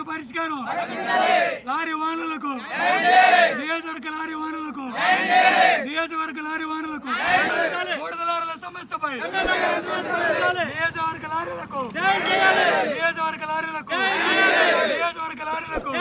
పరిష్కారం లారీ వాహనాలకు నియోజకవర్గ లారీ వాహనాలకు నియోజకవర్గ లారీ వాహనాలకు బూడిదలారుల సమస్యపై నియోజకవర్గ లారీలకు నియోజకవర్గ లారీలకు నియోజకవర్గ లారీలకు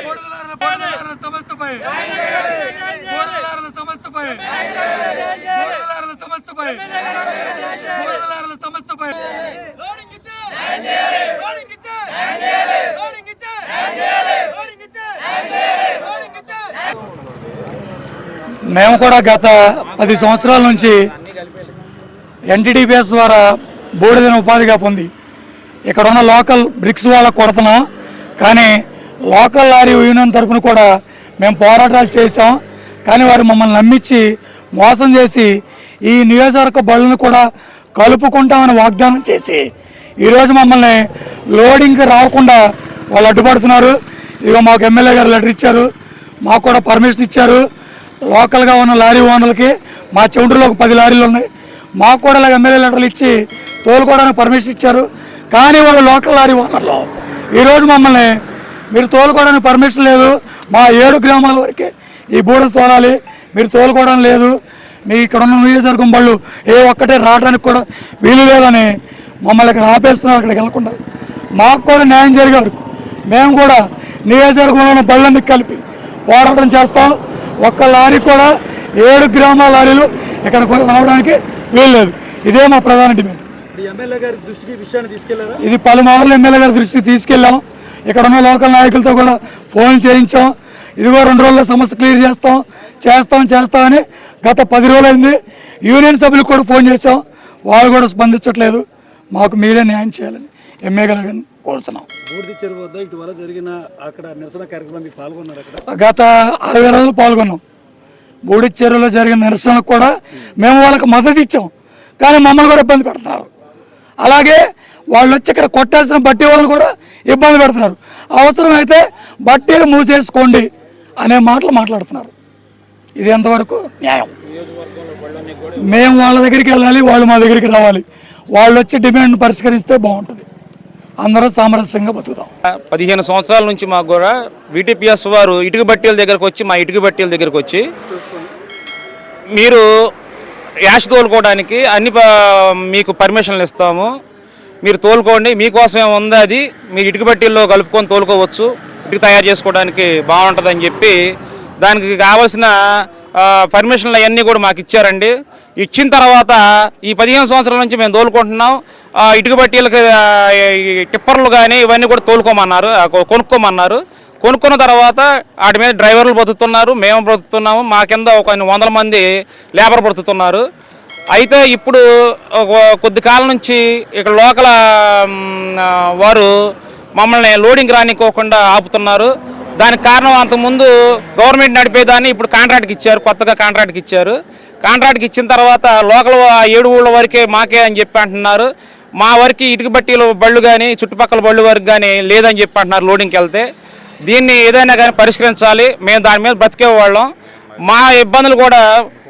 బూడిదలారుల సమస్యపై బూడిదలారుల సమస్యపై బూడిదలారుల సమస్యపై బూడిదలారుల సమస్యపై మేము కూడా గత 10 సంవత్సరాల నుంచి NTDPS ద్వారా బూడిదని ఉపాధిగా పొంది ఇక్కడ ఉన్న లోకల్ బ్రిక్స్ వాళ్ళకు కొడుతున్నాం. కానీ లోకల్ లారీ యూనియన్ తరఫున కూడా మేము పోరాటాలు చేసాం. కానీ వారు మమ్మల్ని నమ్మించి మోసం చేసి ఈ నియోజకవర్గ బళ్ళను కూడా కలుపుకుంటామని వాగ్దానం చేసి ఈరోజు మమ్మల్ని లోడింగ్కి రాకుండా వాళ్ళు అడ్డుపడుతున్నారు. ఇక మాకు ఎమ్మెల్యే గారు లెటర్ ఇచ్చారు, మాకు కూడా పర్మిషన్ ఇచ్చారు. లోకల్గా ఉన్న లారీ ఓనర్లకి మా చౌండ్రులో ఒక 10 లారీలు ఉన్నాయి, మాకు కూడా ఇలా ఎమ్మెల్యే లెటర్లు ఇచ్చి తోలుకోవడానికి పర్మిషన్ ఇచ్చారు. కానీ వాళ్ళు లోకల్ లారీ ఓనర్లు ఈరోజు మమ్మల్ని మీరు తోలుకోవడానికి పర్మిషన్ లేదు, మా 7 గ్రామాల వరకే ఈ బూడిద తోలాలి, మీరు తోలుకోవడం లేదు, మీ ఇక్కడ ఉన్న నియోజకవర్గం బళ్ళు ఏ ఒక్కటే రావడానికి కూడా వీలు లేదని మమ్మల్ని ఇక్కడ ఆపేస్తున్నారు. అక్కడికి వెళ్ళకుండా మాకు కూడా న్యాయం జరిగే వరకు మేము కూడా నియోజకవర్గంలో ఉన్న బళ్ళని కలిపి పోరాటం చేస్తాం. ఒక్క లారీ కూడా 7 గ్రామాల లారీలు ఇక్కడ రావడానికి వీల్లేదు. ఇదే మా ప్రధాన డిమాండ్. ఎమ్మెల్యే గారి దృష్టికి విషయాన్ని తీసుకెళ్లారా? ఇది పలుమార్లు ఎమ్మెల్యే గారి దృష్టికి తీసుకెళ్ళాం. ఇక్కడ ఉన్న లోకల్ నాయకులతో కూడా ఫోన్ చేయించాం. ఇదిగో 2 రోజుల్లో సమస్య క్లియర్ చేస్తామని గత 10 రోజులైంది. యూనియన్ సభ్యులకు కూడా ఫోన్ చేసాం, వాళ్ళు కూడా స్పందించట్లేదు. మాకు మీరే న్యాయం చేయాలని ఎమ్మెల్యే గారిని కోరుతున్నాం. బూడిద చెరువు వద్ద ఇటీవల జరిగిన అక్కడ నిరసన కార్యక్రమానికి పాల్గొన్నారు. అక్కడ గత 60 రోజులు పాల్గొన్నాం. బూడిద చెరువులో జరిగిన నిరసనకు కూడా మేము వాళ్ళకి మద్దతు ఇచ్చాం. కానీ మమ్మల్ని కూడా ఇబ్బంది పెడుతున్నారు. అలాగే వాళ్ళు వచ్చి ఇక్కడ కొట్టాల్సిన బట్టి వాళ్ళని కూడా ఇబ్బంది పెడుతున్నారు. అవసరమైతే బట్టీలు మూసేసుకోండి అనే మాటలు మాట్లాడుతున్నారు. ఇది ఎంతవరకు న్యాయం? మేము వాళ్ళ దగ్గరికి వెళ్ళాలి, వాళ్ళు మా దగ్గరికి రావాలి. వాళ్ళు వచ్చి డిమాండ్ పరిష్కరిస్తే బాగుంటుంది. అందరూ సామరస్యంగా బతుకుతాం. 15 సంవత్సరాల నుంచి మాకు కూడా VTPS వారు ఇటుక బట్టీల దగ్గరకు వచ్చి మా ఇటుక బట్టీల దగ్గరకు వచ్చి మీరు యాష్ తోలుకోవడానికి అన్ని మీకు పర్మిషన్లు ఇస్తాము, మీరు తోలుకోండి, మీకోసమే ఉంది, అది మీరు ఇటుక బట్టీల్లో కలుపుకొని తోలుకోవచ్చు, ఇటుక తయారు చేసుకోవడానికి బాగుంటుందని చెప్పి దానికి కావాల్సిన పర్మిషన్లు అవన్నీ కూడా మాకు ఇచ్చారండి. ఇచ్చిన తర్వాత ఈ 15 సంవత్సరాల నుంచి మేము తోలుకుంటున్నాం. ఇటుక బట్టీలకి టిప్పర్లు కానీ ఇవన్నీ కూడా తోలుకోమన్నారు, కొనుక్కోమన్నారు. కొనుక్కున్న తర్వాత వాటి మీద డ్రైవర్లు బతుకుతున్నారు, మేము బ్రతుకుతున్నాము, మా కింద ఒక 100 మంది లేబర్ బ్రతుకుతున్నారు. అయితే ఇప్పుడు కొద్ది కాలం నుంచి ఇక్కడ లోకల్ వారు మమ్మల్ని లోడింగ్ రానికోకుండా ఆపుతున్నారు. దానికి కారణం అంతకుముందు గవర్నమెంట్ నడిపేదాన్ని ఇప్పుడు కాంట్రాక్ట్కి ఇచ్చారు, కొత్తగా కాంట్రాక్ట్కి ఇచ్చారు. కాంట్రాక్ట్కి ఇచ్చిన తర్వాత లోకల్ 7 ఊళ్ళ వరకే మాకే అని చెప్పి అంటున్నారు. మా వరకు ఇటుక బట్టీలు బళ్ళు కానీ చుట్టుపక్కల బళ్ళు వరకు కానీ లేదని చెప్పి అంటున్నారు లోడింగ్కి వెళ్తే. దీన్ని ఏదైనా కానీ పరిష్కరించాలి, మేము దాని మీద బతికేవాళ్ళం. మా ఇబ్బందులు కూడా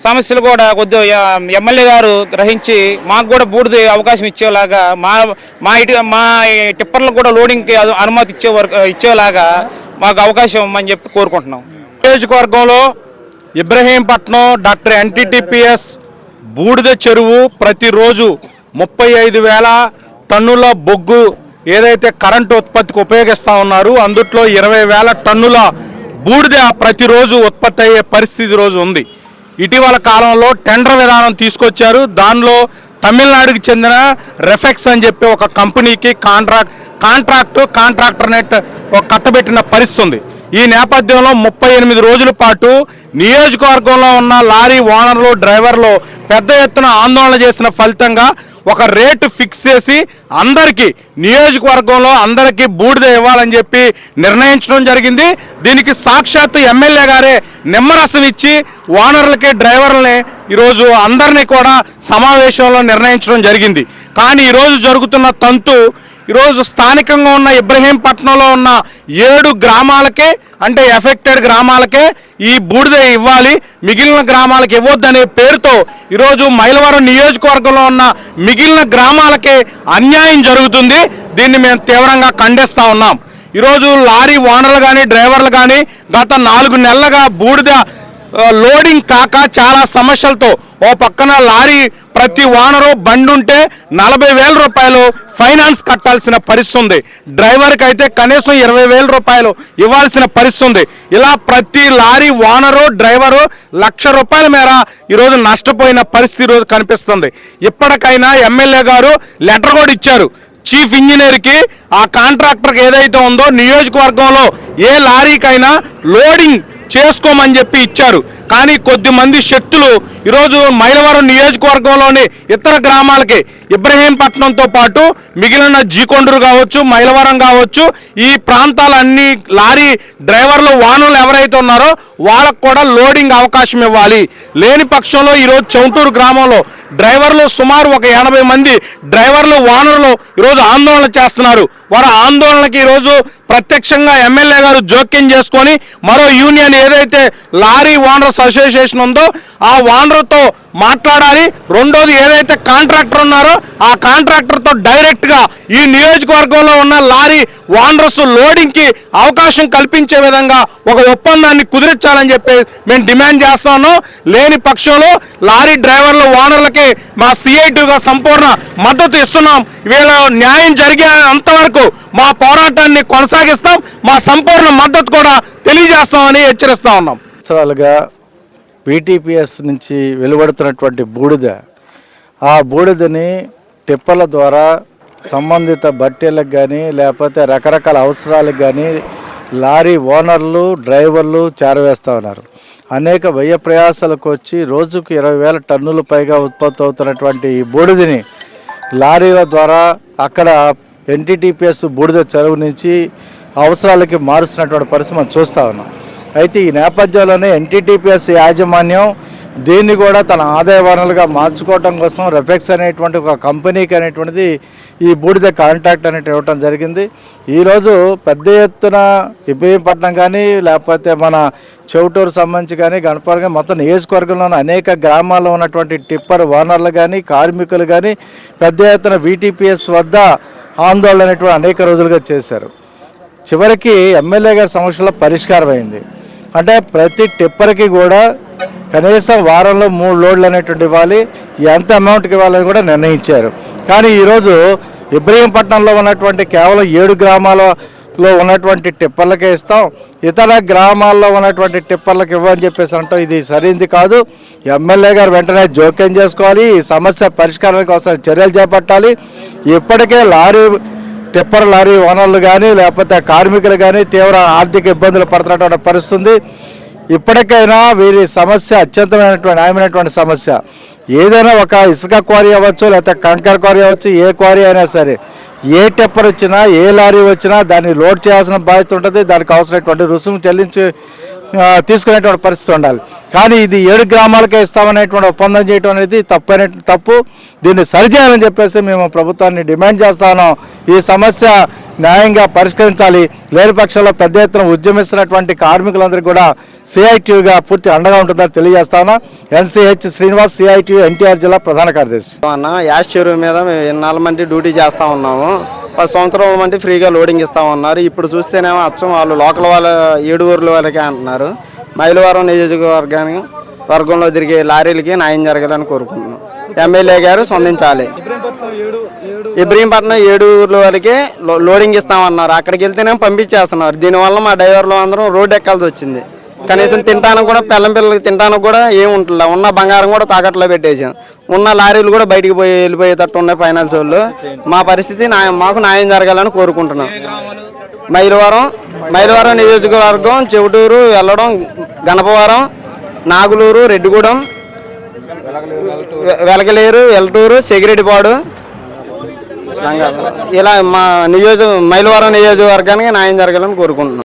సమస్యలు కూడా కొద్దిగా ఎమ్మెల్యే గారు గ్రహించి మాకు కూడా బూడిద అవకాశం ఇచ్చేలాగా మా టిప్పర్లకు కూడా లోడింగ్కి అనుమతి ఇచ్చేలాగా మాకు అవకాశం ఇవ్వమని చెప్పి కోరుకుంటున్నాం. నియోజకవర్గంలో ఇబ్రహీంపట్నం డాక్టర్ NTDPS బూడిద చెరువు ప్రతిరోజు 35,000 టన్నుల బొగ్గు ఏదైతే కరెంటు ఉత్పత్తికి ఉపయోగిస్తూ ఉన్నారు, అందుట్లో 20,000 టన్నుల బూడిద ప్రతిరోజు ఉత్పత్తి అయ్యే పరిస్థితి రోజు ఉంది. ఇటీవల కాలంలో టెండర్ విధానం తీసుకొచ్చారు. దానిలో తమిళనాడుకి చెందిన రెఫెక్స్ అని చెప్పి ఒక కంపెనీకి కాంట్రాక్టర్ నెట్ కట్టబెట్టిన పరిస్థితి ఉంది. ఈ నేపథ్యంలో 38 రోజుల పాటు నియోజకవర్గంలో ఉన్న లారీ ఓనర్లు డ్రైవర్లు పెద్ద ఎత్తున ఆందోళన చేసిన ఫలితంగా ఒక రేటు ఫిక్స్ చేసి అందరికీ నియోజకవర్గంలో అందరికీ బూడిద ఇవ్వాలని చెప్పి నిర్ణయించడం జరిగింది. దీనికి సాక్షాత్తు ఎమ్మెల్యే గారే నిమ్మరసం ఇచ్చి ఓనర్లకి డ్రైవర్లని ఈరోజు అందరినీ కూడా సమావేశంలో నిర్ణయించడం జరిగింది. కానీ ఈరోజు జరుగుతున్న తంతు ఈరోజు స్థానికంగా ఉన్న ఇబ్రహీంపట్నంలో ఉన్న 7 గ్రామాలకే అంటే ఎఫెక్టెడ్ గ్రామాలకే ఈ బూడిద ఇవ్వాలి, మిగిలిన గ్రామాలకు ఇవ్వద్దనే పేరుతో ఈరోజు మైలవరం నియోజకవర్గంలో ఉన్న మిగిలిన గ్రామాలకే అన్యాయం జరుగుతుంది. దీన్ని మేము తీవ్రంగా ఖండిస్తూ ఉన్నాం. ఈరోజు లారీ ఓనర్లు కానీ డ్రైవర్లు కానీ గత 4 నెలలుగా బూడిద లోడింగ్ కాక చాలా సమస్యలతో ఓ పక్కన లారీ ప్రతి ఓనరు బండి ఉంటే 40,000 రూపాయలు ఫైనాన్స్ కట్టాల్సిన పరిస్థితి ఉంది. డ్రైవర్కి అయితే కనీసం 20,000 రూపాయలు ఇవ్వాల్సిన పరిస్థితి ఉంది. ఇలా ప్రతి లారీ ఓనరు డ్రైవరు 1,00,000 రూపాయల మేర ఈరోజు నష్టపోయిన పరిస్థితి ఈరోజు కనిపిస్తుంది. ఇప్పటికైనా ఎమ్మెల్యే గారు లెటర్ కూడా ఇచ్చారు చీఫ్ ఇంజనీర్కి, ఆ కాంట్రాక్టర్కి ఏదైతే ఉందో నియోజకవర్గంలో ఏ లారీకైనా లోడింగ్ చేసుకోమని చెప్పి ఇచ్చారు. కానీ కొద్దిమంది శక్తులు ఈరోజు మైలవరం నియోజకవర్గంలోని ఇతర గ్రామాలకి ఇబ్రహీంపట్నంతో పాటు మిగిలిన జీకొండూరు కావచ్చు, మైలవరం కావచ్చు, ఈ ప్రాంతాలన్నీ లారీ డ్రైవర్లు ఓనర్లు ఎవరైతే ఉన్నారో వాళ్ళకు కూడా లోడింగ్ అవకాశం ఇవ్వాలి. లేని పక్షంలో ఈరోజు చౌటూరు గ్రామంలో డ్రైవర్లు సుమారు ఒక 80 మంది డ్రైవర్లు ఓనర్లు ఈరోజు ఆందోళన చేస్తున్నారు. వారి ఆందోళనకి ఈరోజు ప్రత్యక్షంగా ఎమ్మెల్యే గారు జోక్యం చేసుకొని మరో యూనియన్ ఏదైతే లారీ ఓనర్స్ అసోసియేషన్ ఉందో ఆ ఓనర్తో మాట్లాడాలి. రెండోది ఏదైతే కాంట్రాక్టర్ ఉన్నారో ఆ కాంట్రాక్టర్తో డైరెక్ట్గా ఈ నియోజకవర్గంలో ఉన్న లారీ ఓనర్స్ లోడింగ్కి అవకాశం కల్పించే విధంగా ఒక ఒప్పందాన్ని కుదిరించాలని చెప్పి మేము డిమాండ్ చేస్తా ఉన్నాం. లేని పక్షంలో లారీ డ్రైవర్లు ఓనర్లకి మా సిఐటిగా సంపూర్ణ మద్దతు ఇస్తున్నాం. వీళ్ళ న్యాయం జరిగేంత వరకు మా పోరాటాన్ని కొనసాగిస్తాం. మా సంపూర్ణ మద్దతు కూడా తెలియజేస్తామని హెచ్చరిస్తా ఉన్నాం. సంవత్సరాలుగా పీటీపీఎస్ నుంచి వెలువడుతున్నటువంటి బూడిద, ఆ బూడిదని టిప్పర్ల ద్వారా సంబంధిత బట్టెలకు కానీ లేకపోతే రకరకాల అవసరాలకు కానీ లారీ ఓనర్లు డ్రైవర్లు చేరవేస్తూ ఉన్నారు. అనేక వ్యయ ప్రయాసాలకు వచ్చి రోజుకు 20,000 టన్నులు పైగా ఉత్పత్తి అవుతున్నటువంటి ఈ బూడిదని లారీల ద్వారా అక్కడ ఎన్టీటీపీఎస్ బూడిద చెరువు నుంచి అవసరాలకి మారుస్తున్నటువంటి పరిస్థితి మనం చూస్తూ ఉన్నాం. అయితే ఈ నేపథ్యంలోనే ఎన్టీటీపీఎస్ యాజమాన్యం దీన్ని కూడా తన ఆదాయ వనరులుగా మార్చుకోవటం కోసం రెఫెక్స్ అనేటువంటి ఒక కంపెనీకి అనేటువంటిది ఈ బూడిద కాంట్రాక్ట్ అనేది ఇవ్వటం జరిగింది. ఈరోజు పెద్ద ఎత్తున ఇబ్రహీంపట్నం కానీ లేకపోతే మన చౌటూరు సంబంధించి కానీ గణపవరం మొత్తం నియోజకవర్గంలోని అనేక గ్రామాల్లో ఉన్నటువంటి టిప్పర్ ఓనర్లు కానీ కార్మికులు కానీ పెద్ద ఎత్తున వీటీపీఎస్ వద్ద ఆందోళన అనేటువంటి అనేక రోజులుగా చేశారు. చివరికి ఎమ్మెల్యే గారి సమక్షంలో పరిష్కారం అయింది. అంటే ప్రతి టిప్పర్కి కూడా కనీసం వారంలో 3 లోడ్లు అనేటువంటి ఇవ్వాలి, ఎంత అమౌంట్కి ఇవ్వాలని కూడా నిర్ణయించారు. కానీ ఈరోజు ఇబ్రహీంపట్నంలో ఉన్నటువంటి కేవలం 7 గ్రామాలలో ఉన్నటువంటి టిప్పర్లకే ఇస్తాం, ఇతర గ్రామాల్లో ఉన్నటువంటి టిప్పర్లకు ఇవ్వని చెప్పేసి అంటాం. ఇది సరైనది కాదు. ఎమ్మెల్యే గారు వెంటనే జోక్యం చేసుకోవాలి, ఈ సమస్య పరిష్కారానికి అవసరం చర్యలు చేపట్టాలి. ఇప్పటికే టిప్పర్ లారీ ఓనర్లు కానీ లేకపోతే కార్మికులు కానీ తీవ్ర ఆర్థిక ఇబ్బందులు పడుతున్నటువంటి పరిస్థితుంది. ఇప్పటికైనా వీరి సమస్య అత్యంతమైనటువంటి న్యాయమైనటువంటి సమస్య. ఏదైనా ఒక ఇసుక క్వారీ అవ్వచ్చు లేకపోతే కంకర్ క్వారీ అవ్వచ్చు, ఏ క్వారీ అయినా సరే ఏ టిప్పర్ వచ్చినా ఏ లారీ వచ్చినా దాన్ని లోడ్ చేయాల్సిన బాధ్యత ఉంటుంది. దానికి అవసరమైనటువంటి రుసుము చెల్లించి తీసుకునేటువంటి పరిస్థితి ఉండాలి. కానీ ఇది 7 గ్రామాలకే ఇస్తామనేటువంటి ఒప్పందం చేయడం అనేది తప్పు. దీన్ని సరిచేయాలని చెప్పేసి మేము ప్రభుత్వాన్ని డిమాండ్ చేస్తా ఉన్నాం. ఈ సమస్య న్యాయంగా పరిష్కరించాలి. లేని పక్షంలో పెద్ద ఎత్తున ఉద్యమిస్తున్నటువంటి కార్మికులందరికీ కూడా సిఐటియుగా పూర్తి అండగా ఉంటుందని తెలియజేస్తా ఉన్నా. ఎన్సిహెచ్ శ్రీనివాస్, సిఐటియు ఎన్టీఆర్ జిల్లా ప్రధాన కార్యదర్శి. యాష్ చెరువు మీద 4 మంది డ్యూటీ చేస్తూ ఉన్నాము. 10 సంవత్సరాల మంది ఫ్రీగా లోడింగ్ ఇస్తామన్నారు. ఇప్పుడు చూస్తేనేమో అచ్చం వాళ్ళు లోకల్ వాళ్ళ 7 ఊర్ల వాళ్ళకే అంటున్నారు. మైలవరం నియోజకవర్గంలో తిరిగే లారీలకి న్యాయం జరగాలని కోరుకుంటున్నాం. ఎమ్మెల్యే గారు స్పందించాలి. ఇబ్రహీంపట్నం 7 ఊర్ల వాళ్ళకి లోడింగ్ ఇస్తామన్నారు. అక్కడికి వెళ్తేనేమో పంపించేస్తున్నారు. దీనివల్ల మా డ్రైవర్లు అందరం రోడ్డు ఎక్కాల్సి వచ్చింది. కనీసం తింటానికి కూడా పిల్లలకి తింటానికి కూడా ఏముంటుందా, ఉన్న బంగారం కూడా తాకట్లో పెట్టేసాం. ఉన్న లారీలు కూడా బయటికి వెళ్ళిపోయేటట్టు ఉన్నాయి ఫైనాన్స్ వాళ్ళు. మా పరిస్థితి మాకు న్యాయం జరగాలని కోరుకుంటున్నాం. మైలవరం మైలవరం నియోజకవర్గం చెవుటూరు వెళ్ళడం, గణపవరం, నాగులూరు, రెడ్డిగూడెం, వెలగలేరు, వెల్టూరు, సెగిరెడ్డిపాడు, ఇలా మా మైలవరం నియోజకవర్గానికి న్యాయం జరగాలని కోరుకుంటున్నాం.